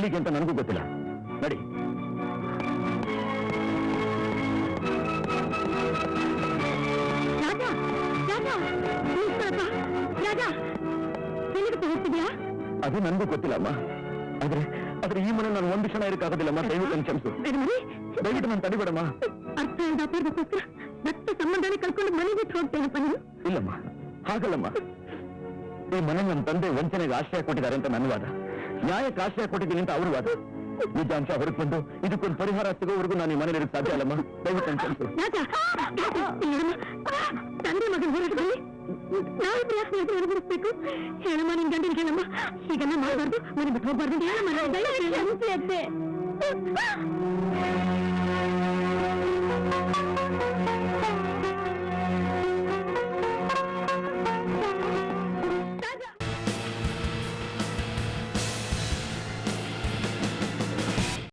ಎಲ್ಲಿಗೆ ಅಂತ ನನಗೂ ಗೊತ್ತಿಲ್ಲ. ನಡಿ. ಅದು ನನಗೂ ಗೊತ್ತಿಲ್ಲಮ್ಮ. ಆದ್ರೆ ಈ ಮನೆ ನಾನು ಒಂದು ಕ್ಷಣ ಇರಕ್ಕಾಗೋದಿಲ್ಲಮ್ಮ. ದಯವಿಟ್ಟು ಕ್ಷಮಿಸು. ದಯವಿಟ್ಟು ನಾನು ತಡಿಬೇಡಮ್ಮ. ಅರ್ಥ ಇಲ್ಲದಕ್ಕೋಸ್ಕರ ರಕ್ತ ಸಂಬಂಧನೇ ಕಳ್ಕೊಂಡು ಮನೆ ಬಿಟ್ಟು ಹೋಗ್ತೇನಪ್ಪ ನೀನು. ಇಲ್ಲಮ್ಮ, ಹಾಗಲ್ಲಮ್ಮ. ಈ ಮನೆ ನನ್ನ ತಂದೆ ವಂಚನೆಗೆ ಆಶ್ರಯ ಕೊಟ್ಟಿದ್ದಾರೆ ಅಂತ ನನ್ನ ವಾದ. ನ್ಯಾಯಕ್ಕೆ ಆಶ್ರಯ ಕೊಟ್ಟಿದ್ದೀನಿ ಅಂತ ಅವ್ರ ವಾದ. ನಿಜಾಂಶ ಹೊರಗೆ ಬಂದು ಇದಕ್ಕೊಂದು ಪರಿಹಾರ ಸಿಗೋವರೆಗೂ ನಾನು ಈ ಮನೇಲಿ ಸಾಧ್ಯ ಅಲ್ಲಮ್ಮ. ದಯವಿಟ್ಟು ಕ್ಷಮಿಸು. ತಂದೆ ಮಗನ ಹೋರಾಟದಲ್ಲಿ ನಾವು ಪ್ರಯತ್ನ ಎದುರಿಸಬೇಕು. ಹೇಳಮ್ಮ, ನಿನ್ ಗಂಡಿನ ಹೇಳಮ್ಮ, ಹೀಗೆಲ್ಲ ಮಾಡಬಾರ್ದು, ಮನೆ ಬಿಟ್ಟು ಹೋಗ್ಬಾರ್ದು. ಹೇಳಮ್ಮ,